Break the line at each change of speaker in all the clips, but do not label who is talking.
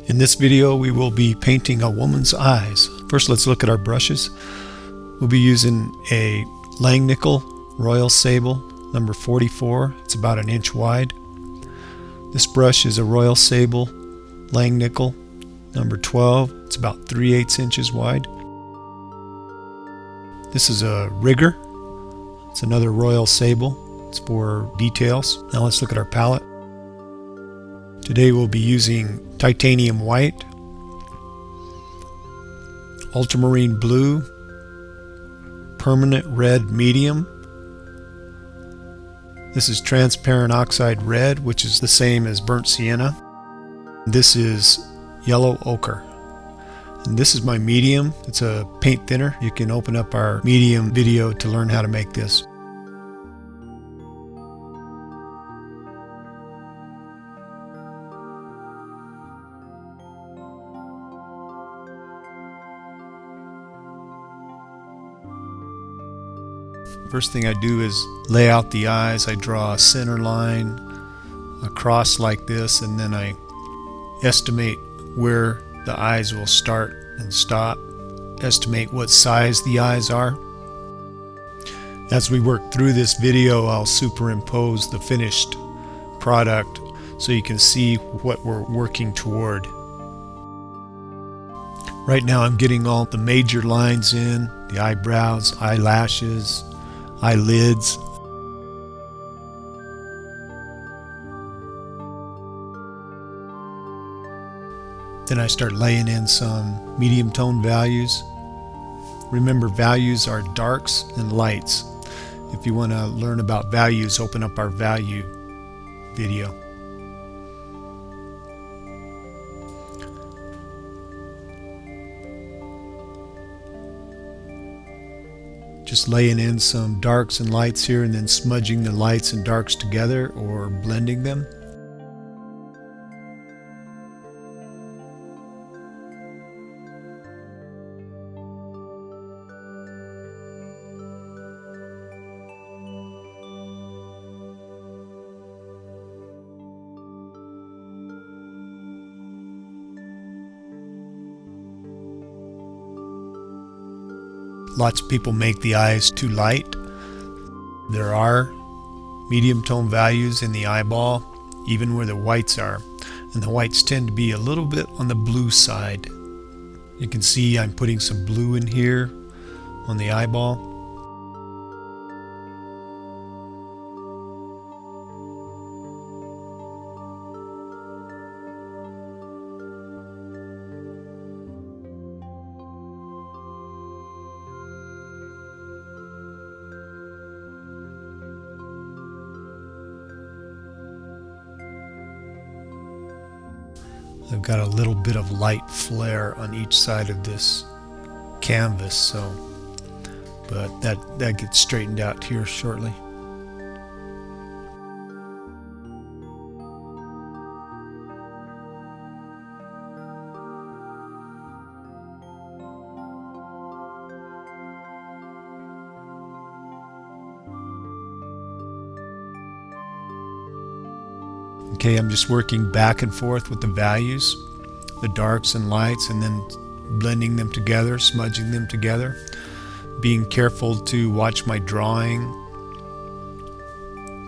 In this video we will be painting a woman's eyes. First let's look at our brushes. We'll be using a Langnickel Royal Sable number 44. It's about 1 inch wide. This brush is a Royal Sable Langnickel number 12. It's about 3/8 inches wide. This is a Rigger. It's another Royal Sable. It's for details. Now let's look at our palette. Today we'll be using titanium white, ultramarine blue, permanent red medium. This is transparent oxide red, which is the same as burnt sienna. This is yellow ochre. And this is my medium. It's a paint thinner. You can open up our medium video to learn how to make this. First thing I do is lay out the eyes. I draw a center line across like this, and then I estimate where the eyes will start and stop, estimate what size the eyes are. As we work through this video, I'll superimpose the finished product so you can see what we're working toward. Right now I'm getting all the major lines in, the eyebrows, eyelashes, eyelids. Then I start laying in some medium tone values. Remember, values are darks and lights. If you want to learn about values, open up our value video. Just laying in some darks and lights here, and then smudging the lights and darks together or blending them. Lots of people make the eyes too light. There are medium tone values in the eyeball, even where the whites are. And the whites tend to be a little bit on the blue side. You can see I'm putting some blue in here on the eyeball. I've got a little bit of light flare on each side of this canvas, but that gets straightened out here shortly. Okay, I'm just working back and forth with the values, the darks and lights, and then blending them together, smudging them together. Being careful to watch my drawing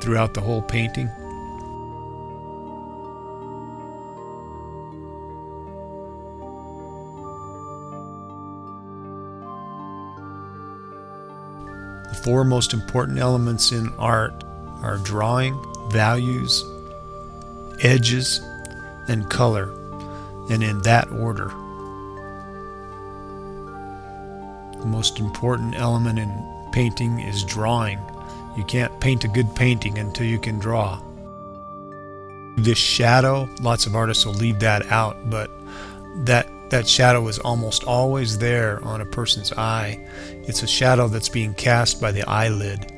throughout the whole painting. The 4 most important elements in art are drawing, values, edges, and color, and in that order. The most important element in painting is drawing. You can't paint a good painting until you can draw. This shadow, lots of artists will leave that out, but that shadow is almost always there on a person's eye. It's a shadow that's being cast by the eyelid.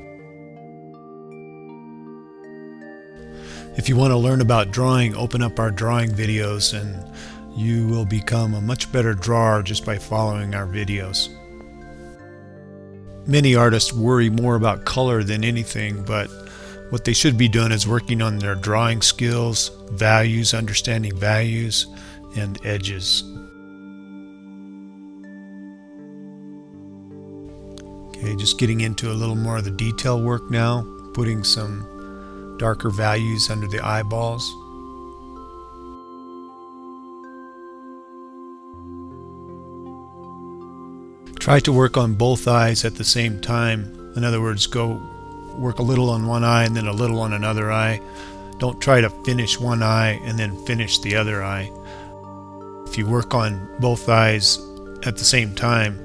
If you want to learn about drawing, open up our drawing videos and you will become a much better drawer just by following our videos. Many artists worry more about color than anything, but what they should be doing is working on their drawing skills, values, understanding values, and edges. Okay, just getting into a little more of the detail work now, putting some darker values under the eyeballs. Try to work on both eyes at the same time. In other words, go work a little on one eye and then a little on another eye. Don't try to finish one eye and then finish the other eye. If you work on both eyes at the same time,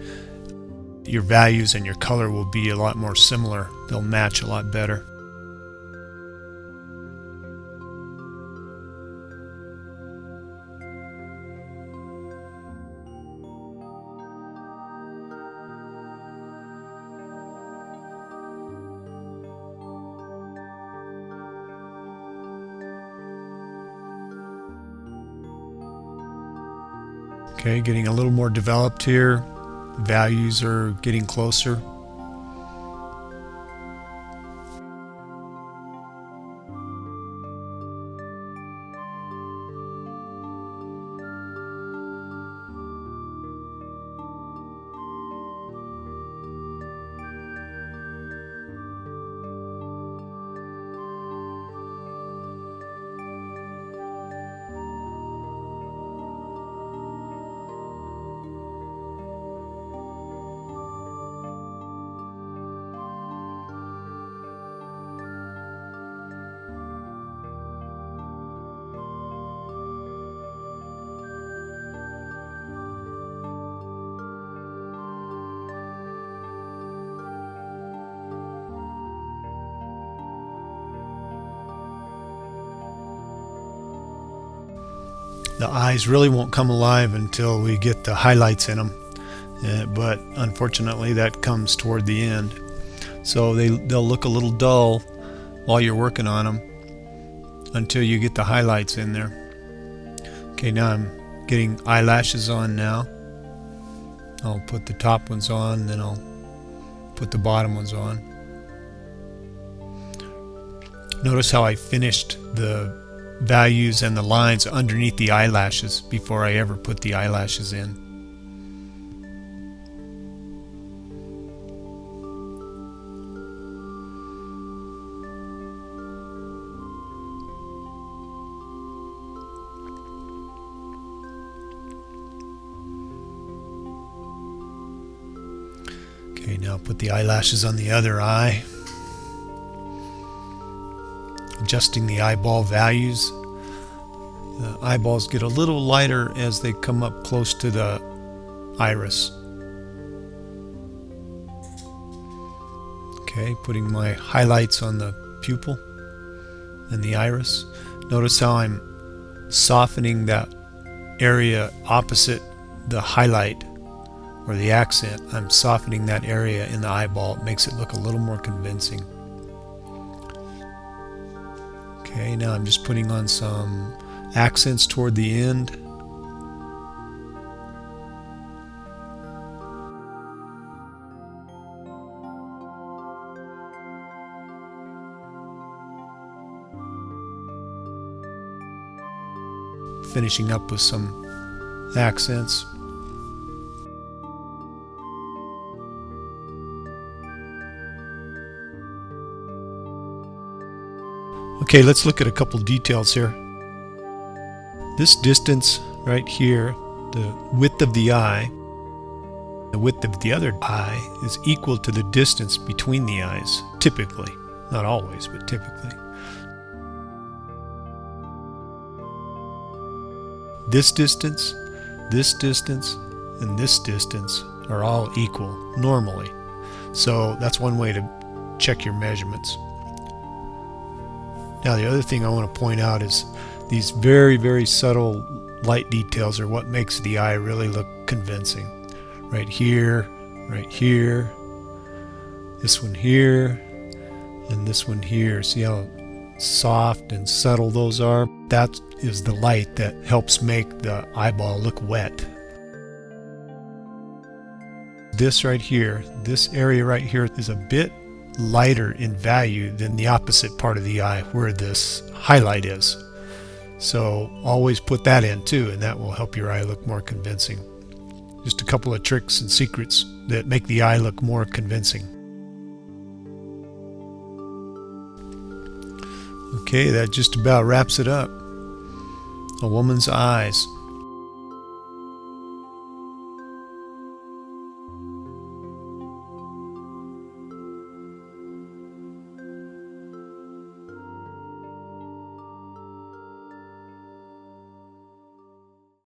your values and your color will be a lot more similar. They'll match a lot better. Okay, getting a little more developed here. Values are getting closer. The eyes really won't come alive until we get the highlights in them, but unfortunately that comes toward the end. So they'll look a little dull while you're working on them until you get the highlights in there. Okay, now I'm getting eyelashes on now. I'll put the top ones on, then I'll put the bottom ones on. Notice how I finished the values and the lines underneath the eyelashes before I ever put the eyelashes in. Okay, now put the eyelashes on the other eye. Adjusting the eyeball values. The eyeballs get a little lighter as they come up close to the iris. Okay, putting my highlights on the pupil and the iris. Notice how I'm softening that area opposite the highlight or the accent. I'm softening that area in the eyeball. It makes it look a little more convincing. Okay, now I'm just putting on some accents toward the end. Finishing up with some accents. Okay, let's look at a couple details here. This distance right here, the width of the eye, the width of the other eye is equal to the distance between the eyes, typically. Not always, but typically. This distance, and this distance are all equal normally. So that's one way to check your measurements. Now the other thing I want to point out is these very, very subtle light details are what makes the eye really look convincing. Right here, this one here, and this one here. See how soft and subtle those are? That is the light that helps make the eyeball look wet. This right here, this area right here is a bit lighter in value than the opposite part of the eye where this highlight is. So always put that in too, and that will help your eye look more convincing. Just a couple of tricks and secrets that make the eye look more convincing. Okay, that just about wraps it up. A woman's eyes.